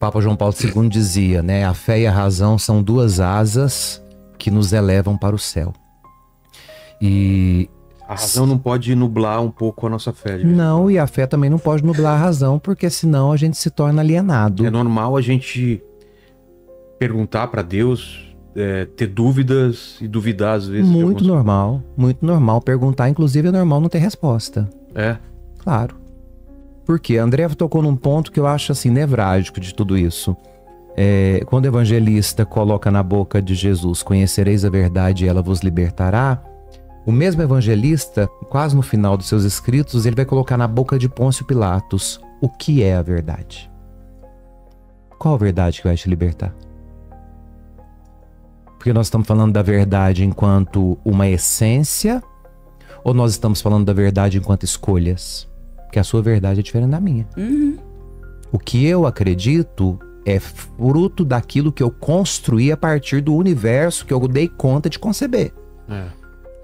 Papa João Paulo II dizia, né? A fé e a razão são duas asas que nos elevam para o céu. E a razão não pode nublar um pouco a nossa fé. Não, e a fé também não pode nublar a razão, porque senão a gente se torna alienado. É normal a gente perguntar para Deus, ter dúvidas e duvidar às vezes. Muito normal perguntar. Inclusive é normal não ter resposta. É? Claro. Porque André tocou num ponto que eu acho assim nevrágico de tudo isso. Quando o evangelista coloca na boca de Jesus, conhecereis a verdade e ela vos libertará, o mesmo evangelista, quase no final dos seus escritos, ele vai colocar na boca de Pôncio Pilatos o que é a verdade. Qual a verdade que vai te libertar? Porque nós estamos falando da verdade enquanto uma essência, ou nós estamos falando da verdade enquanto escolhas? Porque a sua verdade é diferente da minha. Uhum. O que eu acredito é fruto daquilo que eu construí a partir do universo que eu dei conta de conceber.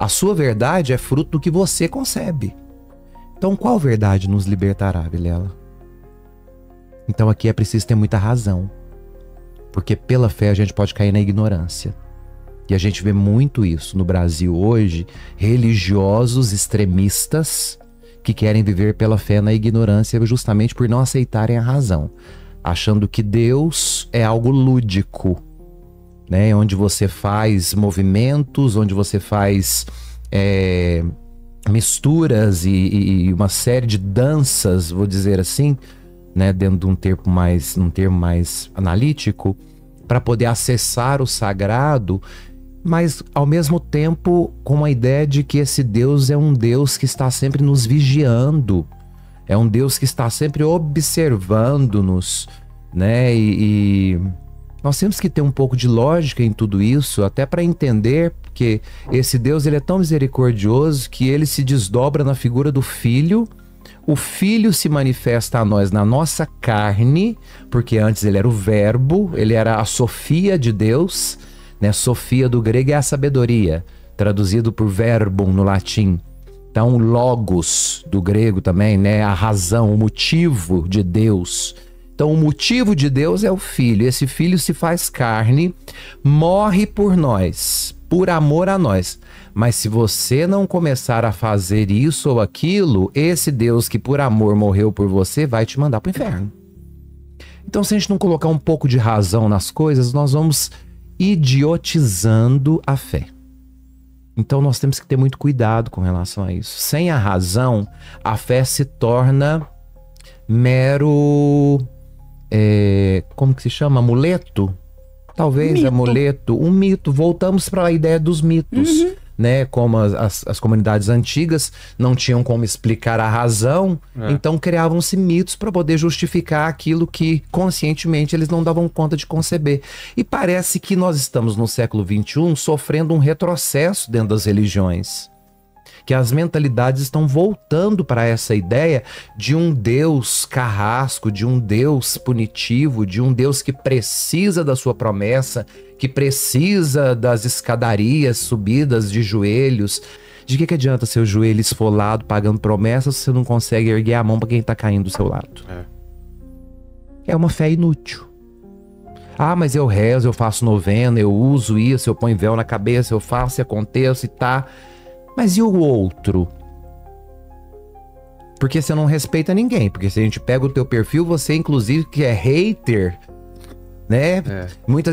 A sua verdade é fruto do que você concebe. Então qual verdade nos libertará, Vilela? Então aqui é preciso ter muita razão. Porque pela fé a gente pode cair na ignorância. E a gente vê muito isso no Brasil hoje, religiosos extremistas que querem viver pela fé na ignorância justamente por não aceitarem a razão, achando que Deus é algo lúdico, né? Onde você faz movimentos, onde você faz misturas e uma série de danças, vou dizer assim, né? Dentro de um termo mais analítico, para poder acessar o sagrado, mas ao mesmo tempo com a ideia de que esse Deus é um Deus que está sempre nos vigiando, é um Deus que está sempre observando-nos, né? E nós temos que ter um pouco de lógica em tudo isso, até para entender que esse Deus ele é tão misericordioso que ele se desdobra na figura do Filho. O Filho se manifesta a nós na nossa carne, porque antes ele era o Verbo, ele era a Sofia de Deus, né? Sofia do grego é a sabedoria, traduzido por verbum no latim. Então logos do grego também, né? A razão, o motivo de Deus. Então o motivo de Deus é o Filho. Esse Filho se faz carne, morre por nós, por amor a nós. Mas se você não começar a fazer isso ou aquilo, esse Deus que por amor morreu por você vai te mandar para o inferno. Então se a gente não colocar um pouco de razão nas coisas, nós vamos idiotizando a fé. Então nós temos que ter muito cuidado com relação a isso. Sem a razão, a fé se torna mero... como que se chama? Amuleto? Talvez mito. Amuleto. Um mito. Voltamos para a ideia dos mitos. Né? Como as comunidades antigas não tinham como explicar a razão, então criavam-se mitos para poder justificar aquilo que conscientemente eles não davam conta de conceber. E parece que nós estamos no século XXI sofrendo um retrocesso dentro das religiões. Que as mentalidades estão voltando para essa ideia de um Deus carrasco, de um Deus punitivo, de um Deus que precisa da sua promessa, que precisa das escadarias subidas de joelhos. De que adianta seu joelho esfolado pagando promessas se você não consegue erguer a mão para quem está caindo do seu lado? É uma fé inútil. Ah, mas eu rezo, eu faço novena, eu uso isso, eu ponho véu na cabeça, eu faço e aconteço e tá... Mas e o outro? Porque você não respeita ninguém. Porque se a gente pega o teu perfil, você inclusive que é hater, né?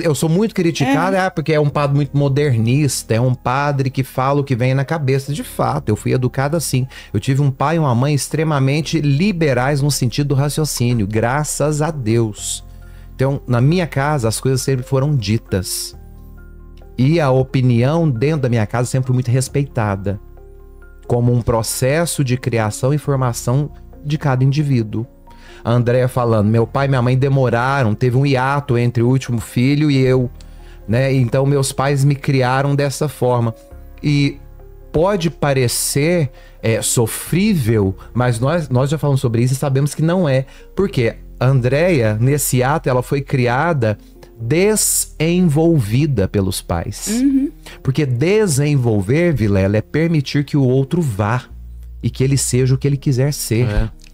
Eu sou muito criticado, porque é um padre muito modernista, é um padre que fala o que vem na cabeça. De fato, eu fui educado assim. Eu tive um pai e uma mãe extremamente liberais no sentido do raciocínio, graças a Deus. Então, na minha casa, as coisas sempre foram ditas. E a opinião dentro da minha casa sempre foi muito respeitada, como um processo de criação e formação de cada indivíduo. A Andréia falando, meu pai e minha mãe demoraram, teve um hiato entre o último filho e eu, né? Então meus pais me criaram dessa forma. E pode parecer sofrível, mas nós já falamos sobre isso e sabemos que não é. Porque a Andréia, nesse ato, ela foi criada desenvolvida pelos pais. Porque desenvolver, Vilela, é permitir que o outro vá e que ele seja o que ele quiser ser.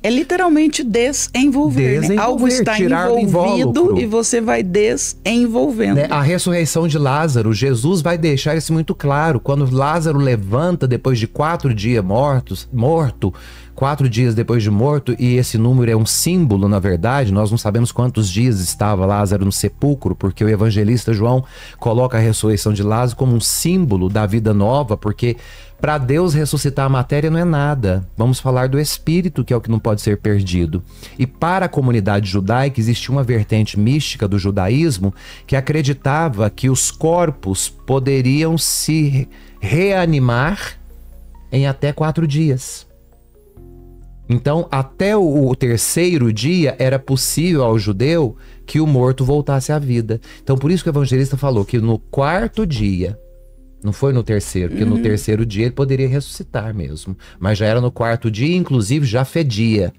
É literalmente desenvolver, né? Algo está envolvido e você vai desenvolvendo. Né? A ressurreição de Lázaro, Jesus vai deixar isso muito claro. Quando Lázaro levanta depois de 4 dias morto, 4 dias depois de morto, e esse número é um símbolo, na verdade, nós não sabemos quantos dias estava Lázaro no sepulcro, porque o evangelista João coloca a ressurreição de Lázaro como um símbolo da vida nova, porque para Deus ressuscitar a matéria não é nada. Vamos falar do espírito, que é o que não pode ser perdido. E para a comunidade judaica existia uma vertente mística do judaísmo que acreditava que os corpos poderiam se reanimar em até 4 dias. Então, até o 3º dia era possível ao judeu que o morto voltasse à vida. Então, por isso que o evangelista falou que no 4º dia, não foi no 3º, porque no 3º dia ele poderia ressuscitar mesmo. Mas já era no 4º dia, inclusive já fedia.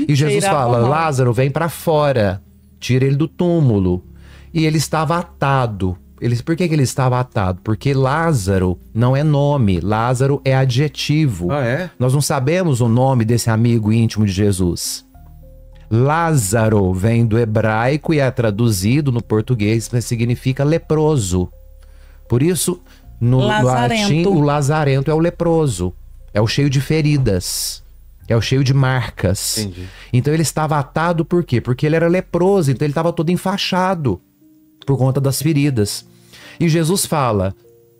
E Jesus fala, Lázaro, vem para fora, tira ele do túmulo. E ele estava atado. Por que ele estava atado? Porque Lázaro não é nome, Lázaro é adjetivo. Ah, é? Nós não sabemos o nome desse amigo íntimo de Jesus. Lázaro vem do hebraico e é traduzido no português, mas significa leproso. Por isso, no latim, o lazarento é o leproso. É o cheio de feridas. É o cheio de marcas. Entendi. Então ele estava atado por quê? Porque ele era leproso, então ele estava todo enfaixado por conta das feridas. E Jesus fala,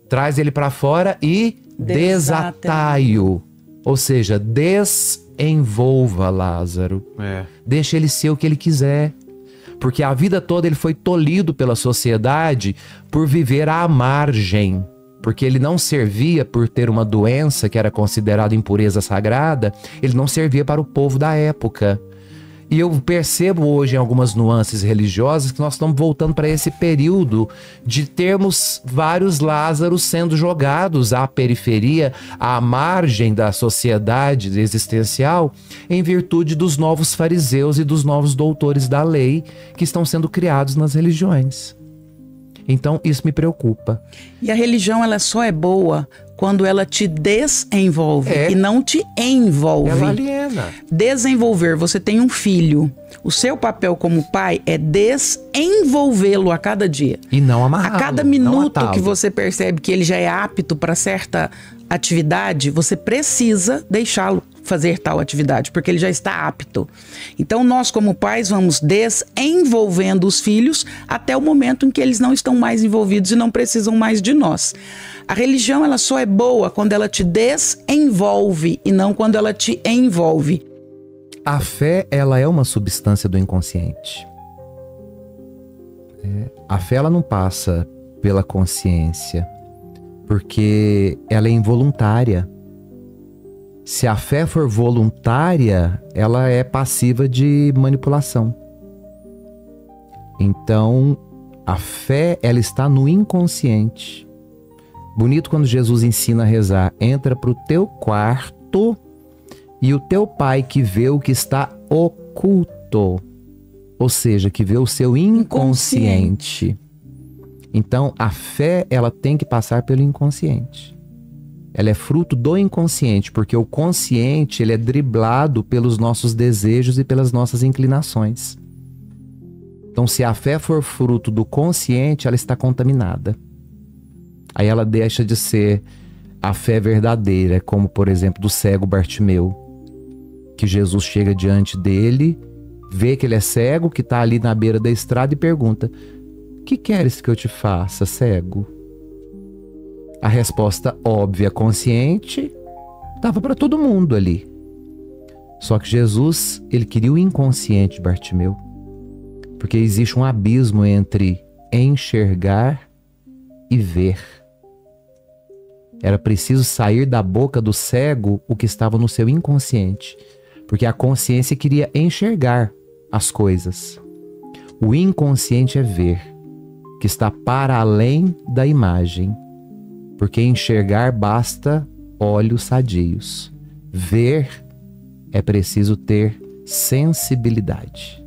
traz ele para fora e desatai-o. Ou seja, desenvolva Lázaro. Deixa ele ser o que ele quiser. Porque a vida toda ele foi tolhido pela sociedade por viver à margem. Porque ele não servia por ter uma doença que era considerada impureza sagrada, ele não servia para o povo da época. E eu percebo hoje em algumas nuances religiosas que nós estamos voltando para esse período de termos vários Lázaros sendo jogados à periferia, à margem da sociedade existencial, em virtude dos novos fariseus e dos novos doutores da lei que estão sendo criados nas religiões. Então isso me preocupa. E a religião ela só é boa quando ela te desenvolve e não te envolve. Ela aliena. Desenvolver, você tem um filho. O seu papel como pai é desenvolvê-lo a cada dia. E não amarrá-lo. A cada minuto que você percebe que ele já é apto para certa atividade, você precisa deixá-lo fazer tal atividade, porque ele já está apto. Então nós como pais vamos desenvolvendo os filhos até o momento em que eles não estão mais envolvidos e não precisam mais de nós. A religião ela só é boa quando ela te desenvolve e não quando ela te envolve. A fé, ela é uma substância do inconsciente. A fé, ela não passa pela consciência, porque ela é involuntária. Se a fé for voluntária, ela é passiva de manipulação. Então, a fé, ela está no inconsciente. Bonito quando Jesus ensina a rezar. Entra para o teu quarto e o teu pai que vê o que está oculto. Ou seja, que vê o seu inconsciente. Então, a fé, ela tem que passar pelo inconsciente. Ela é fruto do inconsciente, porque o consciente ele é driblado pelos nossos desejos e pelas nossas inclinações. Então, se a fé for fruto do consciente, ela está contaminada. Aí ela deixa de ser a fé verdadeira, como por exemplo do cego Bartimeu, que Jesus chega diante dele, vê que ele é cego, que está ali na beira da estrada e pergunta: "Que queres que eu te faça, cego?" A resposta óbvia, consciente, estava para todo mundo ali. Só que Jesus, ele queria o inconsciente de Bartimeu. Porque existe um abismo entre enxergar e ver. Era preciso sair da boca do cego o que estava no seu inconsciente. Porque a consciência queria enxergar as coisas. O inconsciente é ver, que está para além da imagem. Porque enxergar basta olhos sadios. Ver é preciso ter sensibilidade.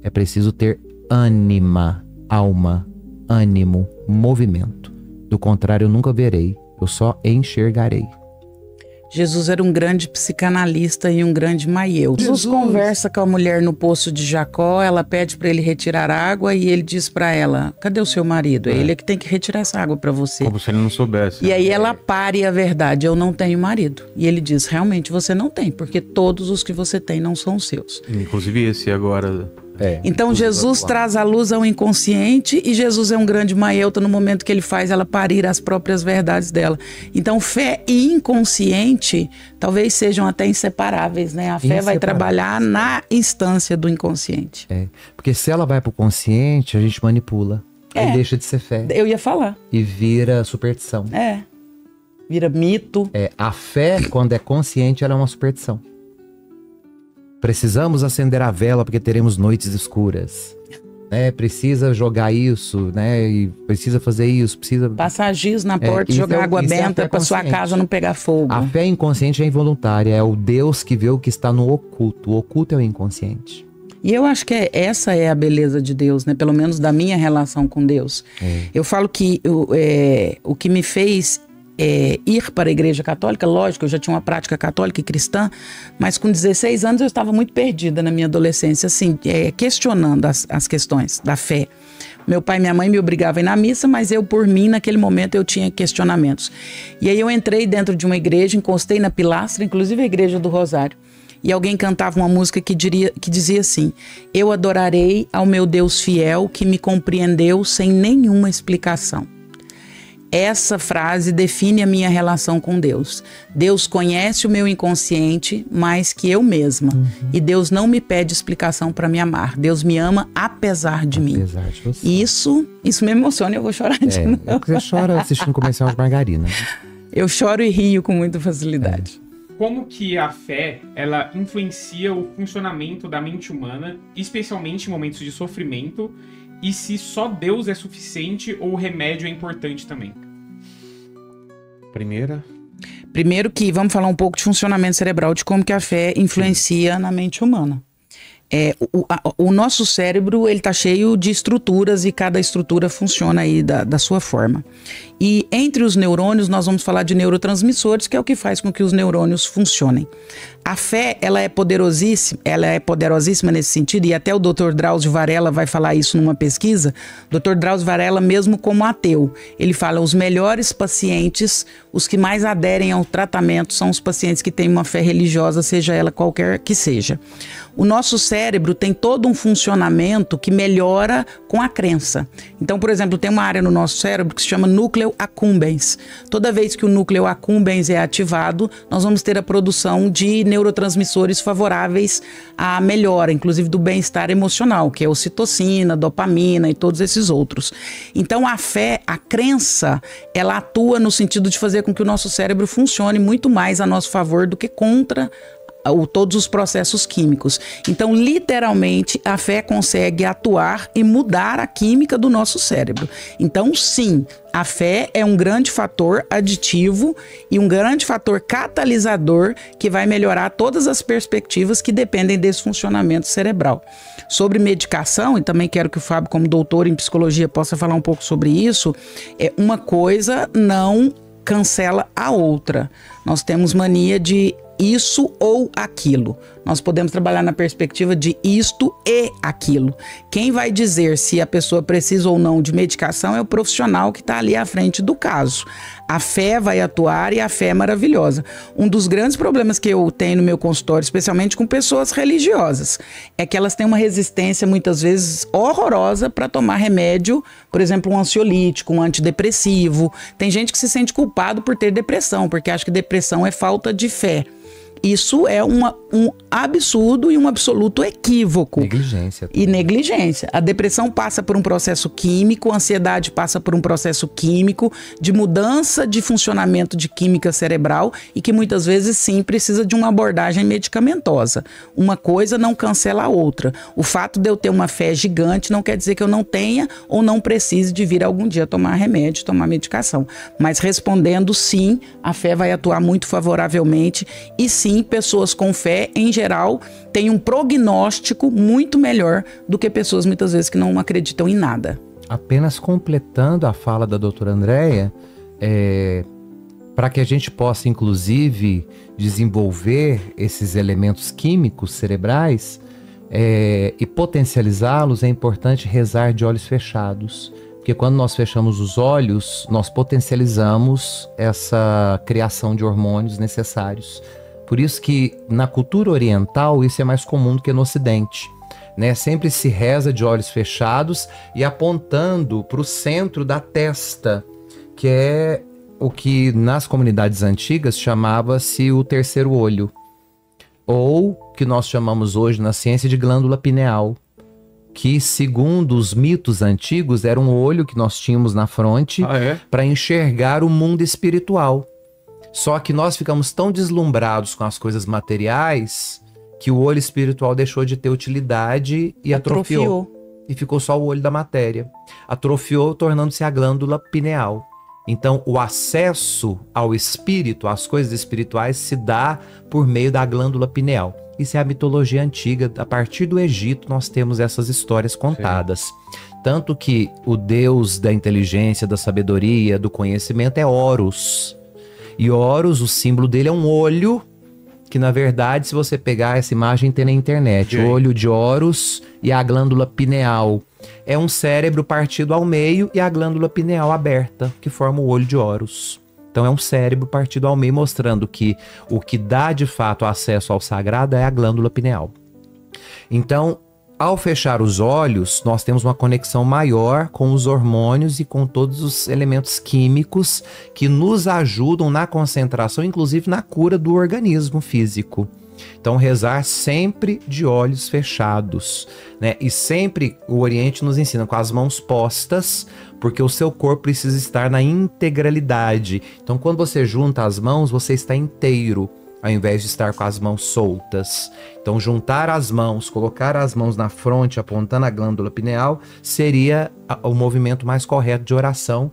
É preciso ter ânima, alma, ânimo, movimento. Do contrário, eu nunca verei. Eu só enxergarei. Jesus era um grande psicanalista e um grande maieu. Jesus conversa com a mulher no poço de Jacó, ela pede para ele retirar água e ele diz para ela, cadê o seu marido? Ele é que tem que retirar essa água para você. Como se ele não soubesse. E aí ela pare a verdade, eu não tenho marido. E ele diz, realmente você não tem, porque todos os que você tem não são os seus. Inclusive esse agora... Então Jesus traz à luz ao inconsciente e Jesus é um grande maieuta no momento que ele faz ela parir as próprias verdades dela. Então fé e inconsciente talvez sejam até inseparáveis, né? A fé vai trabalhar na instância do inconsciente. Porque se ela vai pro consciente, a gente manipula. Aí deixa de ser fé. Eu ia falar. E vira superstição. Vira mito. A fé, quando é consciente, ela é uma superstição. Precisamos acender a vela porque teremos noites escuras. Precisa jogar isso, né? E precisa fazer isso, precisa... Passar giz na porta e jogar água benta para sua casa não pegar fogo. A fé inconsciente é involuntária, é o Deus que vê o que está no oculto. O oculto é o inconsciente. E eu acho que essa é a beleza de Deus, né? Pelo menos da minha relação com Deus. Eu falo que o que me fez... ir para a igreja católica, lógico, eu já tinha uma prática católica e cristã, mas com 16 anos eu estava muito perdida na minha adolescência, assim, questionando as questões da fé. Meu pai e minha mãe me obrigavam a ir na missa, mas eu, por mim, naquele momento eu tinha questionamentos. E aí eu entrei dentro de uma igreja, encostei na pilastra, inclusive a igreja do Rosário, e alguém cantava uma música que dizia assim, eu adorarei ao meu Deus fiel que me compreendeu sem nenhuma explicação. Essa frase define a minha relação com Deus. Deus conhece o meu inconsciente mais que eu mesma. E Deus não me pede explicação para me amar. Deus me ama apesar de mim. Apesar de você. Isso me emociona e eu vou chorar de novo. Você chora assistindo comercial de margarina. Eu choro e rio com muita facilidade. Como que a fé, ela influencia o funcionamento da mente humana, especialmente em momentos de sofrimento, e se só Deus é suficiente ou o remédio é importante também? Primeiro que vamos falar um pouco de funcionamento cerebral, de como que a fé influencia na mente humana. O nosso cérebro, ele tá cheio de estruturas e cada estrutura funciona aí da sua forma. E entre os neurônios nós vamos falar de neurotransmissores, que é o que faz com que os neurônios funcionem. A fé, ela é poderosíssima nesse sentido, e até o Dr. Drauzio Varella vai falar isso numa pesquisa. Dr. Drauzio Varella, mesmo como ateu, ele fala os melhores pacientes, os que mais aderem ao tratamento, são os pacientes que têm uma fé religiosa, seja ela qualquer que seja. O nosso cérebro tem todo um funcionamento que melhora com a crença. Então, por exemplo, tem uma área no nosso cérebro que se chama núcleo accumbens. Toda vez que o núcleo accumbens é ativado, nós vamos ter a produção de neurotransmissores favoráveis à melhora, inclusive do bem-estar emocional, que é ocitocina, dopamina e todos esses outros. Então, a fé, a crença, ela atua no sentido de fazer com que o nosso cérebro funcione muito mais a nosso favor do que contra todos os processos químicos. Então, literalmente, a fé consegue atuar e mudar a química do nosso cérebro. Então, sim, a fé é um grande fator aditivo e um grande fator catalisador que vai melhorar todas as perspectivas que dependem desse funcionamento cerebral. Sobre medicação, e também quero que o Fábio, como doutor em psicologia, possa falar um pouco sobre isso, uma coisa não cancela a outra. Nós temos mania de isso ou aquilo. Nós podemos trabalhar na perspectiva de isto e aquilo. Quem vai dizer se a pessoa precisa ou não de medicação é o profissional que está ali à frente do caso. A fé vai atuar e a fé é maravilhosa. Um dos grandes problemas que eu tenho no meu consultório, especialmente com pessoas religiosas, é que elas têm uma resistência muitas vezes horrorosa para tomar remédio, por exemplo, um ansiolítico, um antidepressivo. Tem gente que se sente culpado por ter depressão, porque acha que depressão é falta de fé. Isso é um absurdo e um absoluto equívoco. Negligência. E negligência. A depressão passa por um processo químico, a ansiedade passa por um processo químico de mudança de funcionamento de química cerebral e que muitas vezes sim precisa de uma abordagem medicamentosa. Uma coisa não cancela a outra. O fato de eu ter uma fé gigante não quer dizer que eu não tenha ou não precise de vir algum dia tomar remédio, tomar medicação. Mas respondendo sim, a fé vai atuar muito favoravelmente e sim, pessoas com fé, em geral, têm um prognóstico muito melhor do que pessoas, muitas vezes, que não acreditam em nada. Apenas completando a fala da doutora Andréia, para que a gente possa, inclusive, desenvolver esses elementos químicos cerebrais e potencializá-los, é importante rezar de olhos fechados. Porque quando nós fechamos os olhos, nós potencializamos essa criação de hormônios necessários. Por isso que na cultura oriental isso é mais comum do que no Ocidente, né? Sempre se reza de olhos fechados e apontando para o centro da testa, que é o que nas comunidades antigas chamava-se o terceiro olho, ou que nós chamamos hoje na ciência de glândula pineal, que segundo os mitos antigos era um olho que nós tínhamos na fronte para enxergar o mundo espiritual. Só que nós ficamos tão deslumbrados com as coisas materiais que o olho espiritual deixou de ter utilidade e atrofiou. E ficou só o olho da matéria. Atrofiou, tornando-se a glândula pineal. Então, o acesso ao espírito, às coisas espirituais, se dá por meio da glândula pineal. Isso é a mitologia antiga. A partir do Egito, nós temos essas histórias contadas. Sim. Tanto que o deus da inteligência, da sabedoria, do conhecimento é Horus. E Horus, o símbolo dele é um olho, que na verdade, se você pegar essa imagem, tem na internet. O olho de Horus e a glândula pineal. É um cérebro partido ao meio e a glândula pineal aberta, que forma o olho de Horus. Então é um cérebro partido ao meio, mostrando que o que dá de fato acesso ao sagrado é a glândula pineal. Então, ao fechar os olhos, nós temos uma conexão maior com os hormônios e com todos os elementos químicos que nos ajudam na concentração, inclusive na cura do organismo físico. Então, rezar sempre de olhos fechados, né? E sempre o Oriente nos ensina com as mãos postas, porque o seu corpo precisa estar na integralidade. Então, quando você junta as mãos, você está inteiro, ao invés de estar com as mãos soltas. Então, juntar as mãos, colocar as mãos na fronte, apontando a glândula pineal, seria o movimento mais correto de oração,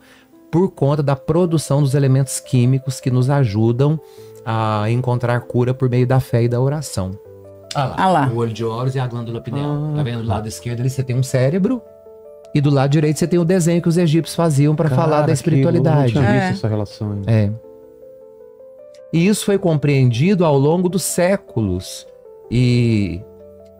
por conta da produção dos elementos químicos que nos ajudam a encontrar cura por meio da fé e da oração. Ah lá. O olho de Horus e a glândula pineal. Tá vendo? Do lado esquerdo ali você tem um cérebro e do lado direito você tem o desenho que os egípcios faziam para falar da espiritualidade. Eu não tinha visto essa relação ainda. E isso foi compreendido ao longo dos séculos. E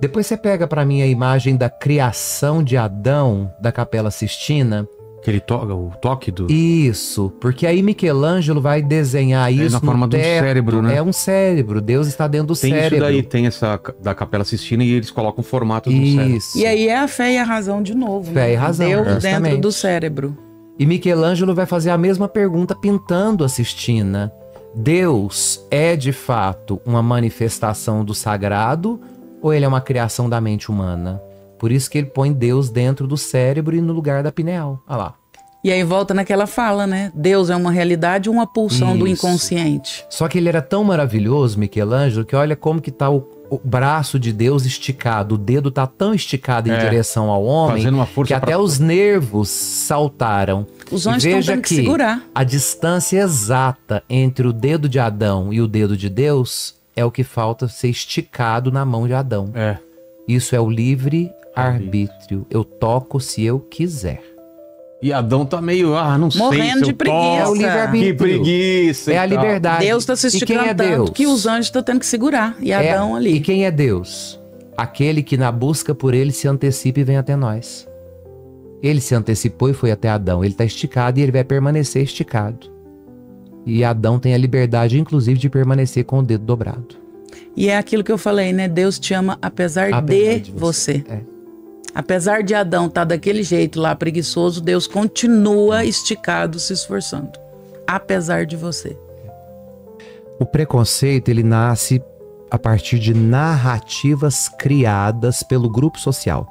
depois você pega para mim a imagem da criação de Adão da Capela Sistina. Que ele toca, o toque do... Isso, porque aí Michelangelo vai desenhar isso na forma do cérebro, né? É um cérebro, Deus está dentro do cérebro. Tem isso daí, tem essa da Capela Sistina e eles colocam o formato do cérebro. E aí é a fé e a razão de novo. Fé e razão, Deus justamente. dentro do cérebro. E Michelangelo vai fazer a mesma pergunta pintando a Sistina. Deus é de fato uma manifestação do sagrado ou ele é uma criação da mente humana? Por isso que ele põe Deus dentro do cérebro e no lugar da pineal. Olha lá. E aí volta naquela fala, né? Deus é uma realidade ou uma pulsão do inconsciente? Só que ele era tão maravilhoso, Michelangelo, que olha como que tá o braço de Deus esticado. O dedo tá tão esticado em direção ao homem, fazendo uma força que até os nervos saltaram. Os anjos estão tendo que segurar. A distância exata entre o dedo de Adão e o dedo de Deus é o que falta ser esticado na mão de Adão. Isso é o livre-arbítrio. Eu toco se eu quiser. E Adão tá meio, não sei. Morrendo de preguiça. É o livre-arbítrio. Que preguiça. É a liberdade. Deus tá se esticando tanto que os anjos estão tendo que segurar. E Adão ali. E quem é Deus? Aquele que na busca por ele se antecipa e vem até nós. Ele se antecipou e foi até Adão. Ele tá esticado e ele vai permanecer esticado. E Adão tem a liberdade, inclusive, de permanecer com o dedo dobrado. E é aquilo que eu falei, né? Deus te ama apesar de você. Apesar de Adão estar daquele jeito lá, preguiçoso, Deus continua esticado, se esforçando. Apesar de você. O preconceito, ele nasce a partir de narrativas criadas pelo grupo social.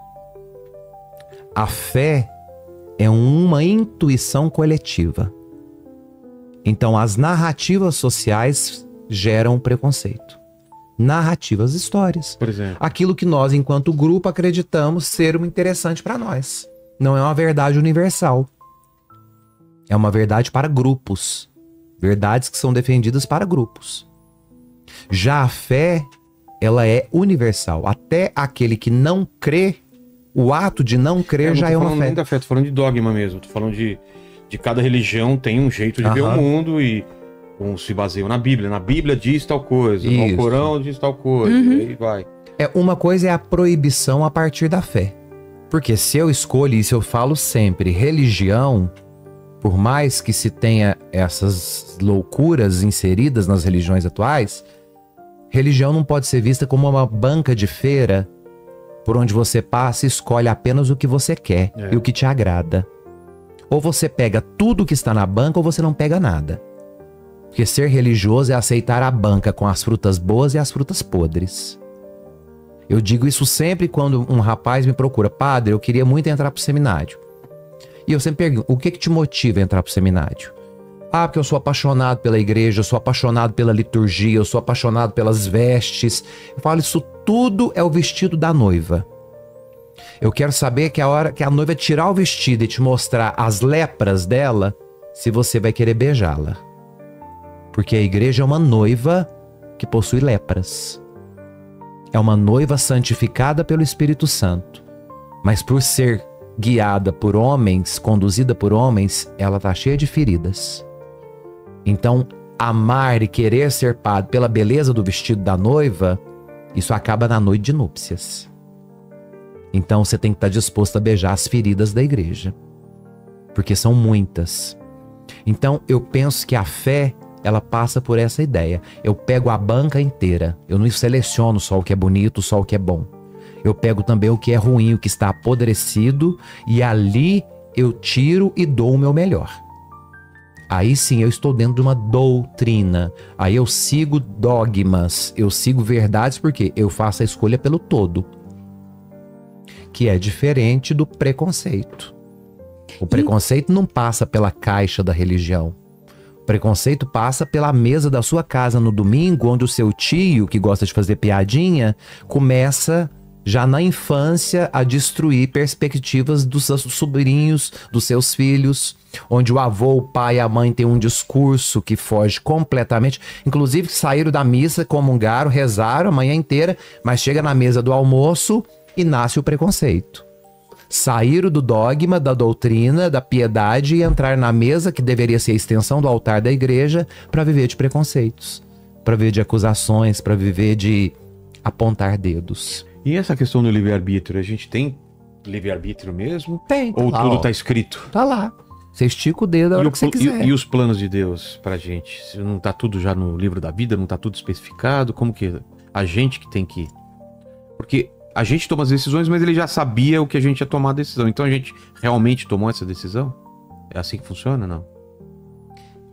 A fé é uma intuição coletiva. Então, as narrativas sociais geram preconceito. Narrativas, histórias. Por exemplo. Aquilo que nós, enquanto grupo, acreditamos ser um interessante para nós. Não é uma verdade universal. É uma verdade para grupos. Verdades que são defendidas para grupos. Já a fé, ela é universal. Até aquele que não crê, o ato de não crer já é uma fé. Eu não tô falando nem da fé, tô falando de dogma mesmo. Tô falando de cada religião tem um jeito de ver o mundo e se baseiam na Bíblia. Na Bíblia diz tal coisa, no Isso. Alcorão diz tal coisa, Uhum. e aí vai. Uma coisa é a proibição a partir da fé. Porque se eu escolho, isso eu falo sempre, religião, por mais que se tenha essas loucuras inseridas nas religiões atuais, religião não pode ser vista como uma banca de feira por onde você passa e escolhe apenas o que você quer e o que te agrada. Ou você pega tudo que está na banca ou você não pega nada. Porque ser religioso é aceitar a banca com as frutas boas e as frutas podres. Eu digo isso sempre quando um rapaz me procura. Padre, eu queria muito entrar pro seminário. E eu sempre pergunto, o que te motiva a entrar pro seminário? Ah, porque eu sou apaixonado pela igreja, eu sou apaixonado pela liturgia, eu sou apaixonado pelas vestes. Eu falo, isso tudo é o vestido da noiva. Eu quero saber que a hora que a noiva tirar o vestido e te mostrar as lepras dela, se você vai querer beijá-la. Porque a igreja é uma noiva que possui lepras. É uma noiva santificada pelo Espírito Santo. Mas por ser guiada por homens, conduzida por homens, ela está cheia de feridas. Então, amar e querer ser padre pela beleza do vestido da noiva, isso acaba na noite de núpcias. Então, você tem que estar disposto a beijar as feridas da igreja. Porque são muitas. Então, eu penso que a fé, ela passa por essa ideia. Eu pego a banca inteira. Eu não seleciono só o que é bonito, só o que é bom. Eu pego também o que é ruim, o que está apodrecido, e ali eu tiro e dou o meu melhor. Aí sim eu estou dentro de uma doutrina. Aí eu sigo dogmas, eu sigo verdades, porque eu faço a escolha pelo todo. Que é diferente do preconceito. O preconceito não passa pela caixa da religião. O preconceito passa pela mesa da sua casa no domingo, onde o seu tio, que gosta de fazer piadinha, começa já na infância a destruir perspectivas dos seus sobrinhos, dos seus filhos, onde o avô, o pai e a mãe têm um discurso que foge completamente, inclusive saíram da missa, comungaram, rezaram a manhã inteira, mas chega na mesa do almoço e nasce o preconceito. Saíram do dogma, da doutrina, da piedade e entrar na mesa, que deveria ser a extensão do altar da igreja, para viver de preconceitos, para viver de acusações, para viver de apontar dedos. E essa questão do livre-arbítrio, a gente tem livre-arbítrio mesmo? Tem. Ou lá, tudo ó, tá escrito? Tá lá. Você estica o dedo a hora que você quiser. E os planos de Deus pra gente? Se não tá tudo já no livro da vida, não tá tudo especificado? Como que a gente que tem que... Porque a gente toma as decisões, mas ele já sabia o que a gente ia tomar a decisão. Então a gente realmente tomou essa decisão? É assim que funciona, não?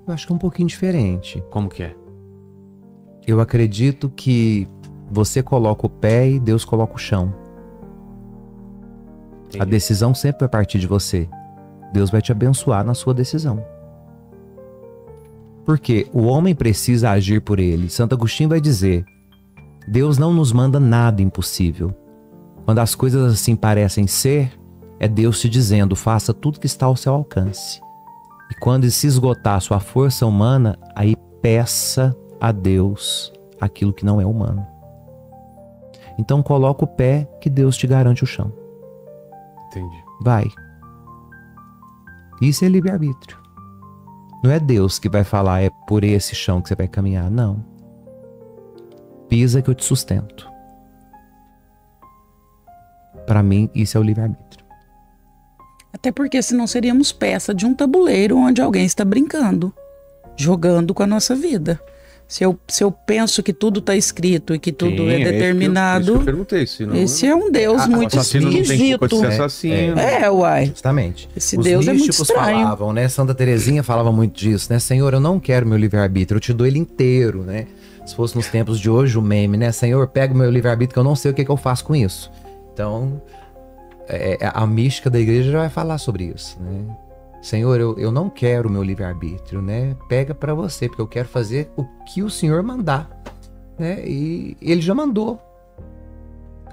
Eu acho que é um pouquinho diferente. Como que é? Eu acredito que você coloca o pé e Deus coloca o chão. Entendi. A decisão sempre vai partir de você. Deus vai te abençoar na sua decisão. Porque o homem precisa agir por ele. Santo Agostinho vai dizer: Deus não nos manda nada impossível. Quando as coisas assim parecem ser, é Deus te dizendo: faça tudo que está ao seu alcance. E quando se esgotar a sua força humana, aí peça a Deus aquilo que não é humano. Então coloca o pé que Deus te garante o chão. Entendi. Vai. Isso é livre-arbítrio. Não é Deus que vai falar, é por esse chão que você vai caminhar. Não. Pisa que eu te sustento. Para mim, isso é o livre-arbítrio. Até porque senão seríamos peça de um tabuleiro onde alguém está brincando, jogando com a nossa vida. Se eu penso que tudo está escrito e que tudo é determinado, isso que eu perguntei, senão, esse é um Deus muito assassino esquisito. não tem culpa de ser assassino. Uai. Justamente. Esse Os Deus é muito místicos estranho. falavam, né? Santa Teresinha falava muito disso, né? Senhor, eu não quero meu livre-arbítrio, eu te dou ele inteiro, né? Se fosse nos tempos de hoje o meme, né? Senhor, pega o meu livre-arbítrio que eu não sei o que eu faço com isso. Então, a mística da igreja já vai falar sobre isso, né? Senhor, eu não quero o meu livre-arbítrio, né? Pega pra você, porque eu quero fazer o que o Senhor mandar, né? E ele já mandou.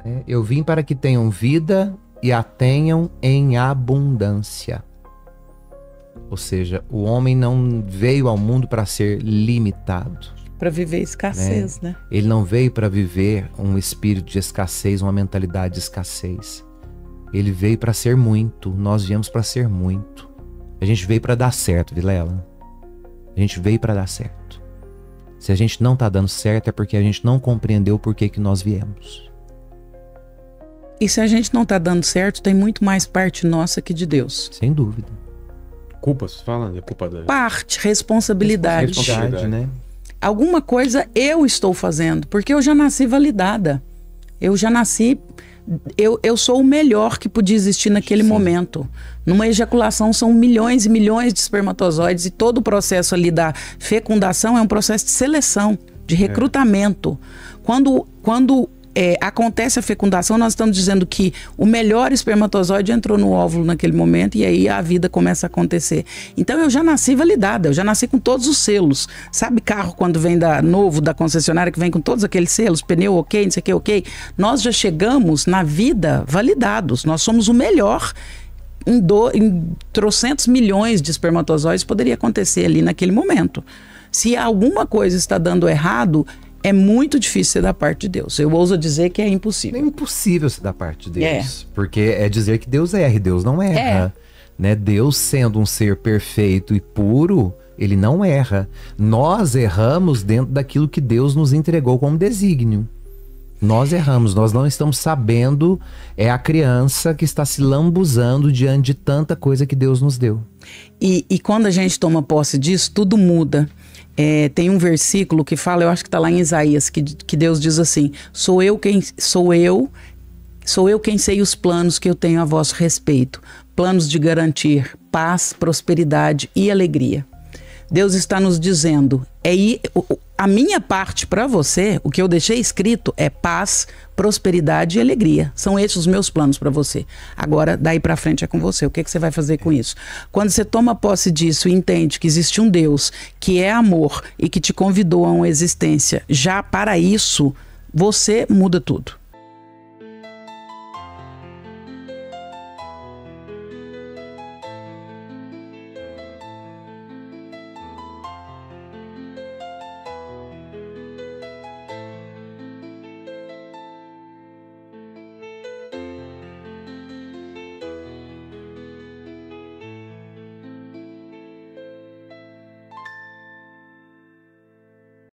Né? Eu vim para que tenham vida e a tenham em abundância. Ou seja, o homem não veio ao mundo para ser limitado. Para viver escassez, né? Ele não veio para viver um espírito de escassez, uma mentalidade de escassez. Ele veio para ser muito. Nós viemos para ser muito. A gente veio para dar certo, Vilela. A gente veio para dar certo. Se a gente não tá dando certo, é porque a gente não compreendeu por que nós viemos. E se a gente não tá dando certo, tem muito mais parte nossa que de Deus. Sem dúvida. Culpas, fala, é culpa da... Parte, responsabilidade. Responsabilidade, né? Alguma coisa eu estou fazendo, porque eu já nasci validada. Eu já nasci... Eu sou o melhor que podia existir naquele momento. Numa ejaculação são milhões e milhões de espermatozoides e todo o processo ali da fecundação é um processo de seleção, de recrutamento. Quando acontece a fecundação, nós estamos dizendo que o melhor espermatozoide entrou no óvulo naquele momento e aí a vida começa a acontecer. Então eu já nasci validada, eu já nasci com todos os selos. Sabe carro quando vem novo da concessionária que vem com todos aqueles selos, pneu ok, não sei o que ok? Nós já chegamos na vida validados, nós somos o melhor. Em trocentos milhões de espermatozoides poderia acontecer ali naquele momento. Se alguma coisa está dando errado, é muito difícil ser da parte de Deus. Eu ouso dizer que é impossível. É impossível ser da parte de Deus. Porque é dizer que Deus erra e Deus não erra. Né? Deus sendo um ser perfeito e puro, ele não erra. Nós erramos dentro daquilo que Deus nos entregou como desígnio. Nós erramos, nós não estamos sabendo, é a criança que está se lambuzando diante de tanta coisa que Deus nos deu. E quando a gente toma posse disso, tudo muda. Tem um versículo que fala, eu acho que está lá em Isaías, que Deus diz assim: sou eu quem sei os planos que eu tenho a vosso respeito, planos de garantir paz, prosperidade e alegria. Deus está nos dizendo, a minha parte para você, o que eu deixei escrito é paz, prosperidade e alegria. São esses os meus planos para você. Agora, daí para frente é com você. O que você vai fazer com isso? Quando você toma posse disso e entende que existe um Deus que é amor e que te convidou a uma existência já para isso, você muda tudo.